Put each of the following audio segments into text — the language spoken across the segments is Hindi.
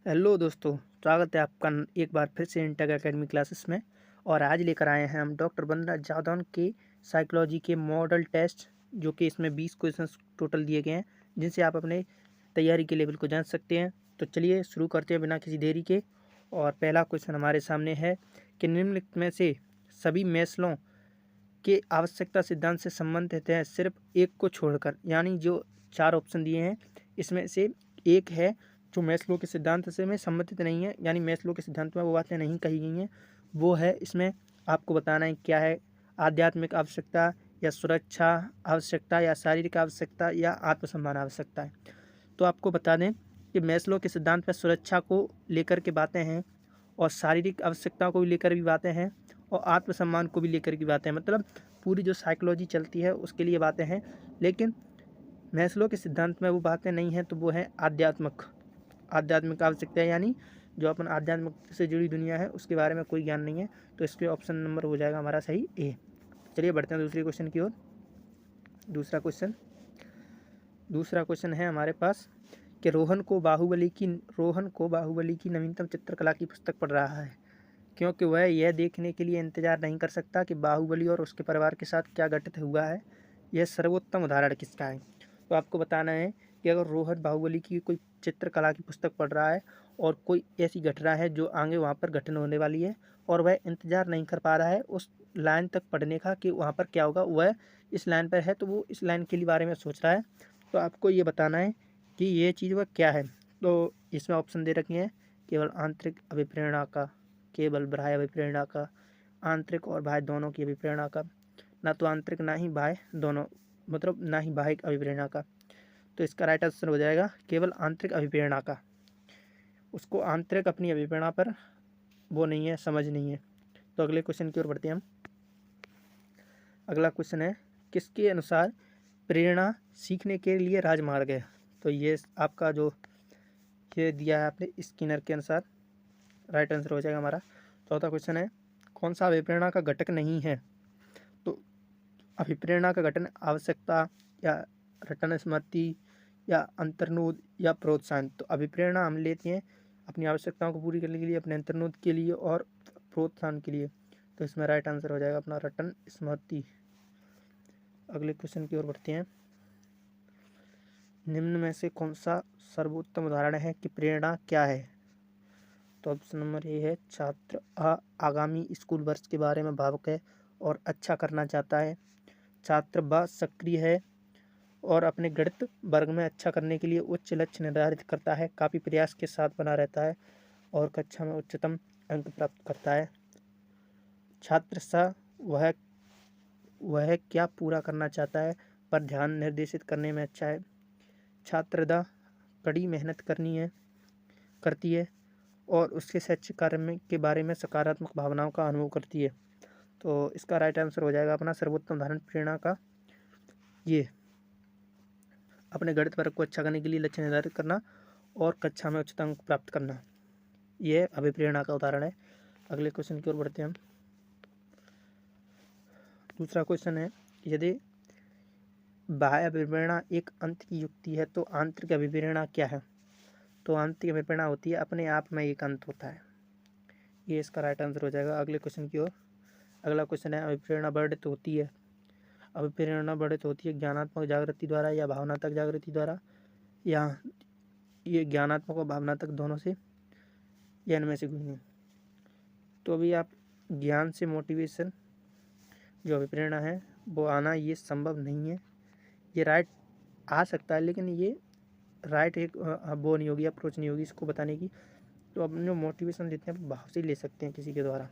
हेलो दोस्तों, स्वागत है आपका एक बार फिर से इंटेक एकेडमी क्लासेस में। और आज लेकर आए हैं हम डॉक्टर वंदना जादौन के साइकोलॉजी के मॉडल टेस्ट, जो कि इसमें 20 क्वेश्चंस टोटल दिए गए हैं, जिनसे आप अपने तैयारी के लेवल को जान सकते हैं। तो चलिए शुरू करते हैं बिना किसी देरी के। और पहला क्वेश्चन हमारे सामने है कि निम्नलिखित में से सभी मैस्लो के आवश्यकता सिद्धांत से संबंधित है सिर्फ एक को छोड़कर, यानी जो 4 ऑप्शन दिए हैं इसमें से एक है जो मैस्लो के सिद्धांत से में संबंधित नहीं है, यानी मैस्लो के सिद्धांत में वो बातें नहीं कही गई हैं। वो है, इसमें आपको बताना है क्या है, आध्यात्मिक आवश्यकता या सुरक्षा आवश्यकता या शारीरिक आवश्यकता या आत्मसम्मान आवश्यकता है। तो आपको बता दें कि मैस्लो के सिद्धांत में सुरक्षा को लेकर के बातें हैं और शारीरिक आवश्यकता को भी लेकर भी बातें हैं और आत्मसम्मान को भी लेकर की बातें हैं। मतलब पूरी जो साइकोलॉजी चलती है उसके लिए बातें हैं, लेकिन मैस्लो के सिद्धांत में वो बातें नहीं हैं। तो वो है आध्यात्मिक आवश्यकता, यानी जो अपन आध्यात्मिक से जुड़ी दुनिया है उसके बारे में कोई ज्ञान नहीं है। तो इसके ऑप्शन नंबर हो जाएगा हमारा सही ए। चलिए बढ़ते हैं दूसरे क्वेश्चन की ओर। दूसरा क्वेश्चन है हमारे पास कि रोहन को बाहुबली की नवीनतम चित्रकला की पुस्तक पढ़ रहा है, क्योंकि वह यह देखने के लिए इंतजार नहीं कर सकता कि बाहुबली और उसके परिवार के साथ क्या घटित हुआ है। यह सर्वोत्तम उदाहरण किसका है? तो आपको बताना है कि अगर रोहन बाहुबली की कोई चित्रकला की पुस्तक पढ़ रहा है और कोई ऐसी घटना है जो आगे वहाँ पर घटना होने वाली है और वह इंतजार नहीं कर पा रहा है उस लाइन तक पढ़ने का कि वहाँ पर क्या होगा, वह इस लाइन पर है तो वो इस लाइन के बारे में सोच रहा है। तो आपको ये बताना है कि ये चीज़ वह क्या है। तो इसमें ऑप्शन दे रखी है केवल आंतरिक अभिप्रेरणा का, केवल बाह्य अभिप्रेरणा का, आंतरिक और बाह्य दोनों की अभिप्रेरणा का, ना तो आंतरिक ना ही बाह्य दोनों, मतलब ना ही बाह्य अभिप्रेरणा का। तो इसका राइट आंसर हो जाएगा केवल आंतरिक अभिप्रेरणा का। उसको आंतरिक अपनी अभिप्रेरणा पर वो नहीं है, समझ नहीं है। तो अगले क्वेश्चन की ओर बढ़ते हैं हम। अगला क्वेश्चन है किसके अनुसार प्रेरणा सीखने के लिए राजमार्ग है? तो ये आपका जो ये दिया है आपने स्किनर के अनुसार, राइट आंसर हो जाएगा हमारा। चौथा क्वेश्चन है कौन सा अभिप्रेरणा का घटक नहीं है? तो अभिप्रेरणा का घटन आवश्यकता या रटन स्मृति या अंतर्नोद या प्रोत्साहन। तो अभिप्रेरणा हम लेते हैं अपनी आवश्यकताओं को पूरी करने के लिए, अपने अंतर्नोद के लिए और प्रोत्साहन के लिए। तो इसमें राइट आंसर हो जाएगा अपना रटन स्मृति। अगले क्वेश्चन की ओर बढ़ते हैं। निम्न में से कौन सा सर्वोत्तम उदाहरण है कि प्रेरणा क्या है? तो ऑप्शन नंबर ए है छात्र आगामी स्कूल वर्ष के बारे में भावुक है और अच्छा करना चाहता है। छात्र ब सक्रिय है और अपने गणित वर्ग में अच्छा करने के लिए उच्च लक्ष्य निर्धारित करता है, काफ़ी प्रयास के साथ बना रहता है और कक्षा में उच्चतम अंक प्राप्त करता है। छात्र स वह क्या पूरा करना चाहता है पर ध्यान निर्देशित करने में अच्छा है। छात्र द कड़ी मेहनत करती है और उसके शैक्षिक कार्य में के बारे में सकारात्मक भावनाओं का अनुभव करती है। तो इसका राइट आंसर हो जाएगा अपना सर्वोत्तम उदाहरण प्रेरणा का ये अपने गणित वर्ग को अच्छा करने के लिए लक्ष्य निर्धारित करना और कक्षा में उच्चतम अंक प्राप्त करना, यह अभिप्रेरणा का उदाहरण है। अगले क्वेश्चन की ओर बढ़ते हैं हम। दूसरा क्वेश्चन है यदि बाह्य अभिप्रेरणा एक अंत की युक्ति है तो आंतरिक अभिप्रेरणा क्या है? तो आंतरिक अभिप्रेरणा होती है अपने आप में एक अंत होता है, ये इसका राइट आंसर हो जाएगा। अगले क्वेश्चन की ओर। अगला क्वेश्चन है अभिप्रेरणा वर्णित होती है ज्ञानात्मक जागृति द्वारा या भावनात्मक जागृति द्वारा, या ये ज्ञानात्मक और भावनात्मक दोनों से, या इनमें से कोई नहीं। तो अभी आप ज्ञान से मोटिवेशन जो अभिप्रेरणा है वो आना ये संभव नहीं है। ये राइट आ सकता है लेकिन ये राइट एक वो नहीं होगी, अप्रोच नहीं होगी इसको बताने की। तो अपने जो मोटिवेशन लेते हैं भाव से ले सकते हैं किसी के द्वारा।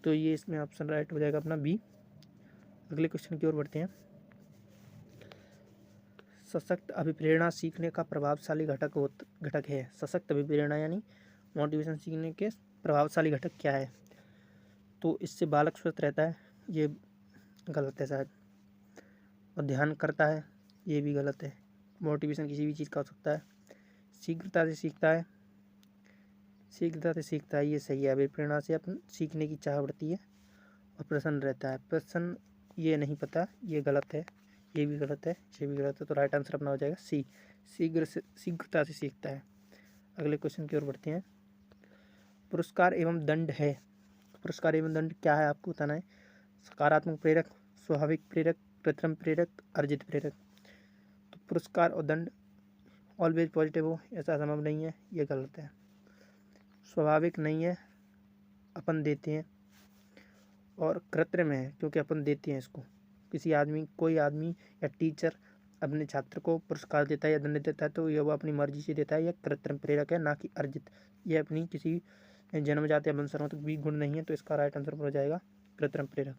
तो ये इसमें ऑप्शन राइट हो जाएगा अपना बी। अगले क्वेश्चन की ओर बढ़ते हैं। सशक्त अभिप्रेरणा सीखने का प्रभावशाली घटक है। सशक्त अभिप्रेरणा यानी मोटिवेशन सीखने के प्रभावशाली घटक क्या है? तो इससे बालक स्वस्थ रहता है, ये गलत है शायद। और ध्यान करता है, ये भी गलत है। मोटिवेशन किसी भी चीज़ का हो सकता है। शीघ्रता से सीखता है, ये सही है। अभिप्रेरणा से अपन सीखने की चाह बढ़ती है और प्रसन्न रहता है। प्रसन्न ये नहीं पता, ये गलत है, ये भी गलत है, ये भी गलत है। तो राइट आंसर अपना हो जाएगा सी, शीघ्रता से सीखता है। अगले क्वेश्चन की ओर बढ़ते हैं। पुरस्कार एवं दंड है, पुरस्कार एवं दंड क्या है आपको बताना है। सकारात्मक प्रेरक, स्वाभाविक प्रेरक, कृत्रिम प्रेरक, अर्जित प्रेरक। तो पुरस्कार और दंड ऑलवेज पॉजिटिव हो ऐसा संभव नहीं है, ये गलत है। स्वाभाविक नहीं है, अपन देते हैं, और कृत्रिम है क्योंकि अपन देते हैं इसको। किसी आदमी, कोई आदमी या टीचर अपने छात्र को पुरस्कार देता है या दंड देता है तो यह वो अपनी मर्जी से देता है, यह कृत्रिम प्रेरक है, ना कि अर्जित। यह अपनी किसी जन्मजात या वंशगत भी गुण नहीं है, तो इसका राइट आंसर हो जाएगा कृत्रिम प्रेरक।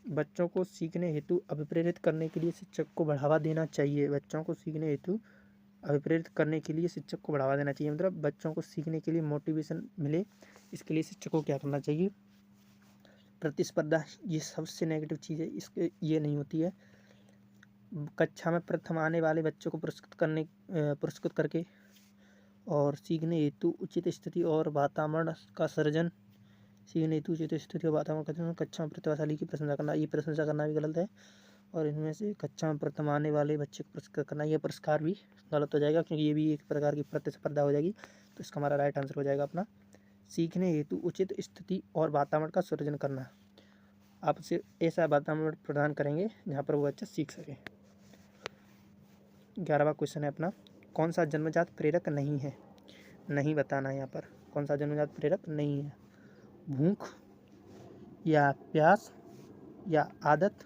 बच्चों को सीखने हेतु अभिप्रेरित करने के लिए शिक्षक को बढ़ावा देना चाहिए। बच्चों को सीखने हेतु अभिप्रेरित करने के लिए शिक्षक को बढ़ावा देना चाहिए, मतलब बच्चों को सीखने के लिए मोटिवेशन मिले, इसके लिए शिक्षक को क्या करना चाहिए। प्रतिस्पर्धा ये सबसे नेगेटिव चीज़ है, इसके ये नहीं होती है। कक्षा में प्रथम आने वाले बच्चों को पुरस्कृत करके और सीखने हेतु उचित स्थिति और वातावरण का सृजन, सीखने हेतु उचित स्थिति और वातावरण का सृजन, कक्षा में प्रतिभाशाली की प्रशंसा करना, ये प्रशंसा करना भी गलत है। और इनमें से कक्षा में प्रथम आने वाले बच्चे को पुरस्कृत करना, यह पुरस्कार भी गलत हो जाएगा क्योंकि ये भी एक प्रकार की प्रतिस्पर्धा हो जाएगी। तो इसका हमारा राइट आंसर हो जाएगा अपना सीखने हेतु उचित स्थिति और वातावरण का सृजन करना। आप उसे ऐसा वातावरण प्रदान करेंगे जहाँ पर वो बच्चा सीख सके। 11वां क्वेश्चन है अपना, कौन सा जन्मजात प्रेरक नहीं है। नहीं बताना है यहाँ पर, कौन सा जन्मजात प्रेरक नहीं है। भूख या प्यास या आदत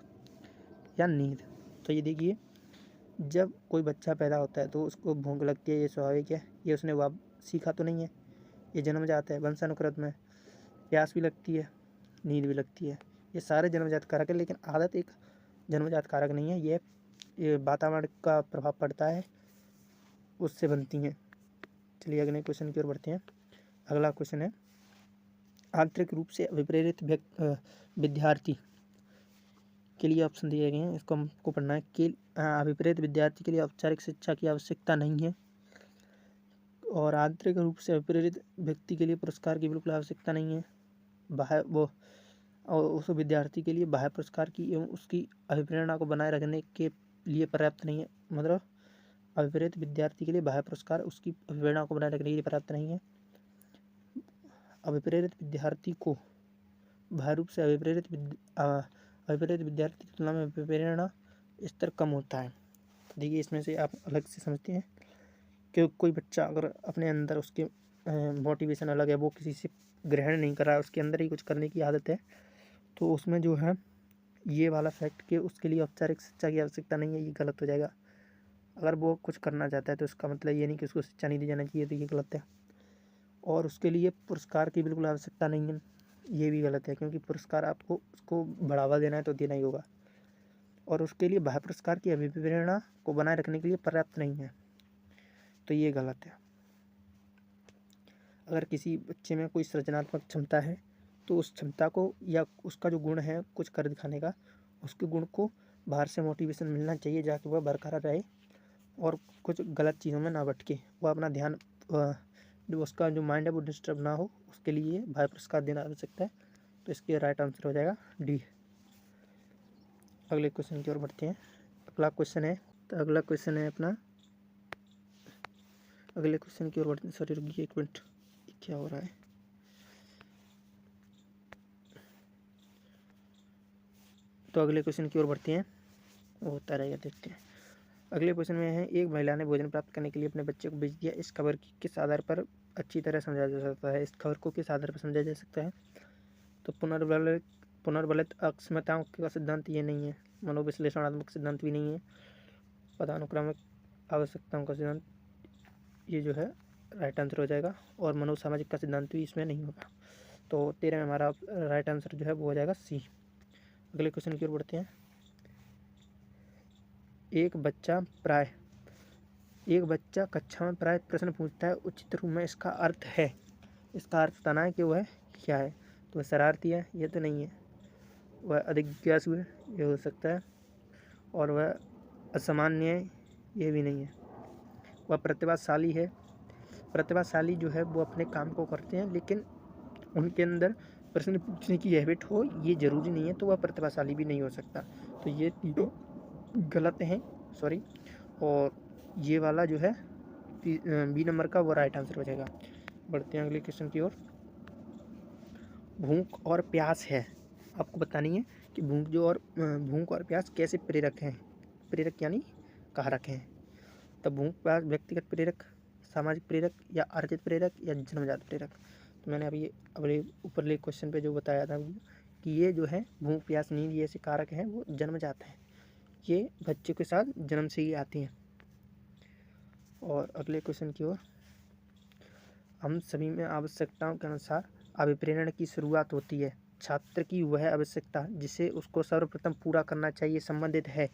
या नींद। तो ये देखिए, जब कोई बच्चा पैदा होता है तो उसको भूख लगती है, ये स्वाभाविक है, ये उसने सीखा तो नहीं है, ये जन्मजात है, वंशानुक्रम में। प्यास भी लगती है, नींद भी लगती है, ये सारे जन्मजात कारक है, लेकिन आदत एक जन्मजात कारक नहीं है, ये वातावरण का प्रभाव पड़ता है, उससे बनती हैं। चलिए अगले क्वेश्चन की ओर बढ़ते हैं। अगला क्वेश्चन है, आंतरिक रूप से अभिप्रेरित विद्यार्थी के लिए ऑप्शन दिए गए हैं, इसको हमको पढ़ना है कि अभिप्रेरित विद्यार्थी के लिए औपचारिक शिक्षा की आवश्यकता नहीं है, और आंतरिक रूप से अभिप्रेरित व्यक्ति के लिए पुरस्कार की बिल्कुल आवश्यकता नहीं है। और उस विद्यार्थी के लिए बाह्य पुरस्कार की एवं उसकी अभिप्रेरणा को बनाए रखने के लिए पर्याप्त नहीं है, मतलब अभिप्रेरित विद्यार्थी के लिए बाह्य पुरस्कार उसकी अभिप्रेरणा को बनाए रखने के लिए पर्याप्त नहीं है। अभिप्रेरित विद्यार्थी को बाह्य रूप से अभिप्रेरित विद्यार्थी की तुलना में अभिप्रेरणा स्तर कम होता है। देखिए, इसमें से आप अलग से समझते हैं कि कोई बच्चा अगर अपने अंदर उसके मोटिवेशन अलग है, वो किसी से ग्रहण नहीं कर रहा है, उसके अंदर ही कुछ करने की आदत है, तो उसमें जो है ये वाला फैक्ट कि उसके लिए औपचारिक शिक्षा की आवश्यकता नहीं है, ये गलत हो जाएगा। अगर वो कुछ करना चाहता है तो इसका मतलब ये नहीं कि उसको शिक्षा नहीं दी जाना चाहिए, तो ये गलत है। और उसके लिए पुरस्कार की बिल्कुल आवश्यकता नहीं है, ये भी गलत है, क्योंकि पुरस्कार आपको उसको बढ़ावा देना है तो देना ही होगा। और उसके लिए बाह्य पुरस्कार की अभिप्रेरणा को बनाए रखने के लिए पर्याप्त नहीं है, तो ये गलत है। अगर किसी बच्चे में कोई सृजनात्मक क्षमता है तो उस क्षमता को या उसका जो गुण है कुछ कर दिखाने का, उसके गुण को बाहर से मोटिवेशन मिलना चाहिए जाके वह बरकरार रहे और कुछ गलत चीज़ों में ना भटके, वह अपना ध्यान जो उसका जो माइंड है वो डिस्टर्ब ना हो, उसके लिए बाह्य पुरस्कार देना आवश्यकता है। तो इसके राइट आंसर हो जाएगा डी। अगले क्वेश्चन की ओर बढ़ते हैं। अगला क्वेश्चन है अपना, अगले क्वेश्चन की ओर बढ़ते हैं। सॉरी रुकिए 1 मिनट, क्या हो रहा है। तो अगले क्वेश्चन की ओर बढ़ते हैं, वो होता रहेगा, देखते हैं। अगले क्वेश्चन में है, एक महिला ने भोजन प्राप्त करने के लिए अपने बच्चे को बेच दिया, इस खबर की किस आधार पर अच्छी तरह समझा जा सकता है। इस खबर को किस आधार पर समझा जा सकता है। तो पुनर्बलित अक्षमताओं का सिद्धांत ये नहीं है, मनोविश्लेषणात्मक सिद्धांत भी नहीं है, पदानुक्रमिक आवश्यकताओं का सिद्धांत, ये जो है राइट आंसर हो जाएगा, और मनोसामाजिक का सिद्धांत भी इसमें नहीं होगा। तो 13 में हमारा राइट आंसर जो है वो हो जाएगा सी। अगले क्वेश्चन की ओर बढ़ते हैं। एक बच्चा कक्षा में प्राय प्रश्न पूछता है, उचित रूप में इसका अर्थ बताना है कि वह क्या है। तो वह शरारती है, ये तो नहीं है। वह अधिक जिज्ञासु है, ये हो सकता है। और वह असामान्य है, ये भी नहीं है। वह प्रतिभाशाली है। प्रतिभाशाली जो है वो अपने काम को करते हैं, लेकिन उनके अंदर प्रश्न पूछने की हैबिट हो, ये ज़रूरी नहीं है, तो वह प्रतिभाशाली भी नहीं हो सकता। तो ये तीनों गलत हैं, सॉरी। और ये वाला जो है बी नंबर का वो राइट आंसर हो जाएगा। बढ़ते हैं अगले क्वेश्चन की ओर। भूख और प्यास है, आपको बतानी है कि भूख और प्यास कैसे प्रेरक हैं। प्रेरक यानी कारक हैं। तब भूख प्यास व्यक्तिगत प्रेरक, सामाजिक प्रेरक या अर्जित प्रेरक या जन्मजात प्रेरक। तो मैंने अभी अगले ऊपरले क्वेश्चन पे जो बताया था कि ये जो है भूख प्यास नींद ये ऐसे कारक हैं वो जन्मजात हैं, ये बच्चे के साथ जन्म से ही आती हैं। और अगले क्वेश्चन की ओर, हम सभी में आवश्यकताओं के अनुसार अभिप्रेरण की शुरुआत होती है। छात्र की वह आवश्यकता जिसे उसको सर्वप्रथम पूरा करना चाहिए संबंधित है।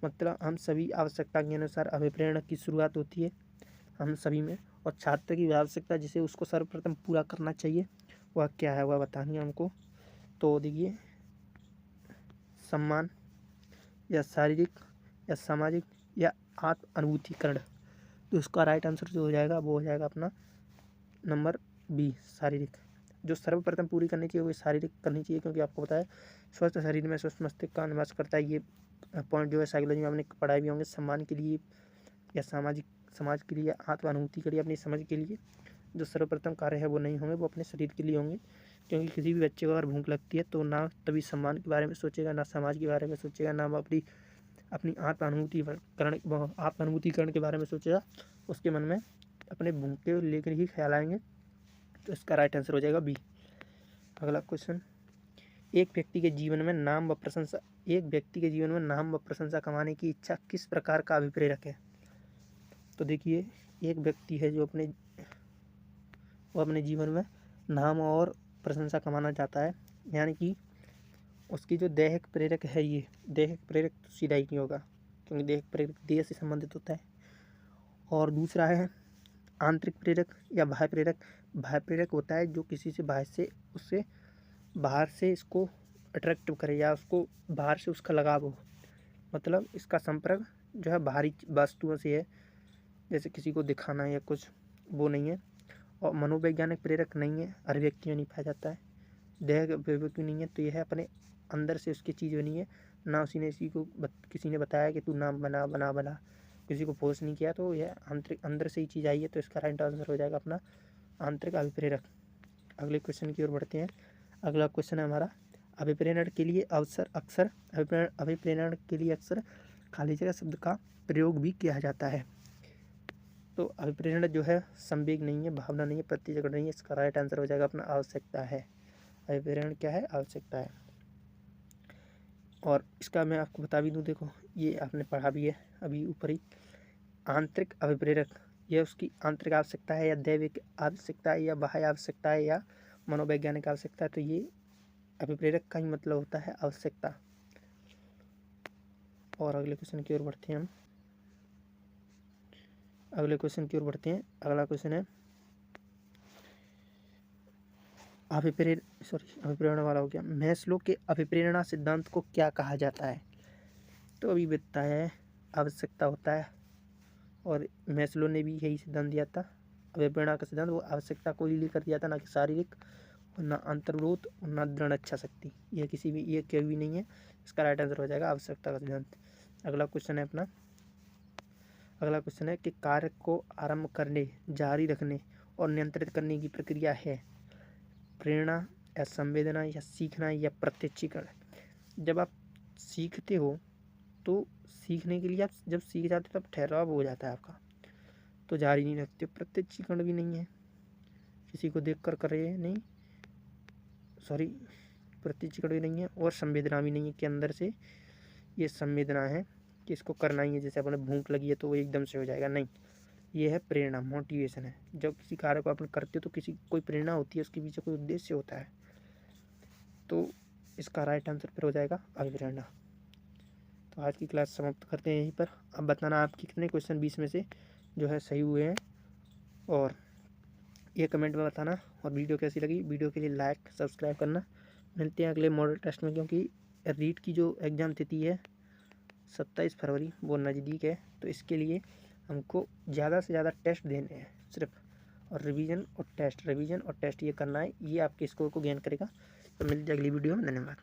मतलब हम सभी आवश्यकता के अनुसार अभिप्रेरण की शुरुआत होती है हम सभी में, और छात्र की वह आवश्यकता जिसे उसको सर्वप्रथम पूरा करना चाहिए वह क्या है, वह बतानी है हमको। तो देखिए, सम्मान या शारीरिक या सामाजिक या आत्म अनुभूतिकरण। तो उसका राइट आंसर जो हो जाएगा वो हो जाएगा अपना नंबर बी, शारीरिक। जो सर्वप्रथम पूरी करनी चाहिए वो शारीरिक करनी चाहिए, क्योंकि आपको पता है स्वस्थ शरीर में स्वस्थ मस्तिष्क का निवास करता है। ये पॉइंट जो है साइकोलॉजी में हमने पढ़ाए भी होंगे। सम्मान के लिए या समाज के लिए, आत्म अनुभूति के लिए, अपनी समझ के लिए जो सर्वप्रथम कार्य है वो नहीं होंगे, वो अपने शरीर के लिए होंगे। क्योंकि किसी भी बच्चे को अगर भूख लगती है तो ना तभी सम्मान के बारे में सोचेगा, ना समाज के बारे में सोचेगा, ना वो अपनी आत्म अनुभूतिकरण के बारे में सोचेगा। उसके मन में अपने भूख के लेकर ही ख्याल आएंगे। तो इसका राइट आंसर हो जाएगा बी। अगला क्वेश्चन, एक व्यक्ति के जीवन में नाम व प्रशंसा कमाने की इच्छा किस प्रकार का अभिप्रेरक है। तो देखिए, एक व्यक्ति है जो अपने जीवन में नाम और प्रशंसा कमाना चाहता है, यानी कि उसकी जो दैहिक प्रेरक है, ये दैहिक प्रेरक तो सीधा ही नहीं होगा, क्योंकि दैहिक प्रेरक देह से संबंधित होता है। और दूसरा है आंतरिक प्रेरक या बाह्य प्रेरक। बाह्य प्रेरक होता है जो किसी से बाहर से इसको अट्रैक्टिव करे या उसको बाहर से उसका लगाव हो, मतलब इसका संपर्क जो है बाहरी वस्तुओं से है, जैसे किसी को दिखाना या कुछ, वो नहीं है। और मनोवैज्ञानिक प्रेरक नहीं है, हर व्यक्ति में नहीं पाया जाता है। दैहिक प्रेरक नहीं है, तो यह है अपने अंदर से उसकी चीज़ बनी है, ना किसी ने बताया कि तू नाम बना, किसी को फोर्स नहीं किया, तो यह आंतरिक अंदर से ही चीज़ आई है। तो इसका राइट आंसर हो जाएगा अपना आंतरिक अभिप्रेरक। अगले क्वेश्चन की ओर बढ़ते हैं। अगला क्वेश्चन है हमारा, अभिप्रेरण के लिए अक्सर खाली जगह शब्द का प्रयोग भी किया जाता है। तो अभिप्रेरण जो है संवेग नहीं है, भावना नहीं है, प्रतिजगड़ नहीं है। इसका राइट आंसर हो जाएगा अपना आवश्यकता है। अभिप्रेरण क्या है, आवश्यकता है। और इसका मैं आपको बता भी दूं, देखो ये आपने पढ़ा भी है अभी ऊपर ही। आंतरिक अभिप्रेरक, यह उसकी आंतरिक आवश्यकता है या दैविक आवश्यकता है या बाह्य आवश्यकता है या मनोवैज्ञानिक आवश्यकता है। तो ये अभिप्रेरक का ही मतलब होता है आवश्यकता। और अगले क्वेश्चन की ओर बढ़ते हैं हम। अगला क्वेश्चन है अभिप्रेरण वाला हो गया। मैस्लो के अभिप्रेरणा सिद्धांत को क्या कहा जाता है। तो अभी बताया है, आवश्यकता होता है, और मैस्लो ने भी यही सिद्धांत दिया था। अभिप्रेरणा का सिद्धांत वो आवश्यकता को ही लेकर दिया था, ना कि शारीरिक और ना अंतर्विरोध और ना दृढ़ इच्छा शक्ति। ये कोई भी नहीं है। इसका राइट आंसर हो जाएगा आवश्यकता का सिद्धांत। अगला क्वेश्चन है कि कार्य को आरंभ करने, जारी रखने और नियंत्रित करने की प्रक्रिया है प्रेरणा या संवेदना या सीखना या प्रत्यक्षीकरण। जब आप सीखते हो तो सीखने के लिए आप जब सीख जाते हो तब ठहराव हो जाता है आपका, तो जारी नहीं रखते हो। प्रत्यक्षीकरण भी नहीं है, किसी को देख कर करे नहीं, प्रत्यक्षीकरण भी नहीं है। और संवेदना भी नहीं है कि अंदर से ये संवेदना है कि इसको करना ही है, जैसे अपने भूख लगी है तो वो एकदम से हो जाएगा, नहीं। ये है प्रेरणा, मोटिवेशन है। जब किसी कार्य को अपन करते हो तो कोई प्रेरणा होती है, उसके पीछे कोई उद्देश्य होता है। तो इसका राइट आंसर फिर हो जाएगा अभिप्रेरणा। तो आज की क्लास समाप्त करते हैं यहीं पर। अब बताना आप कितने क्वेश्चन 20 में से जो है सही हुए हैं, और ये कमेंट में बताना। और वीडियो कैसी लगी, वीडियो के लिए लाइक सब्सक्राइब करना। मिलते हैं अगले मॉडल टेस्ट में, क्योंकि रीट की जो एग्ज़ाम तिथि है 27 फरवरी वो नज़दीक है। तो इसके लिए हमको ज़्यादा से ज़्यादा टेस्ट देने हैं सिर्फ, और रिवीजन और टेस्ट ये करना है। ये आपके स्कोर को गेन करेगा। तो मिलते हैं अगली वीडियो में। धन्यवाद।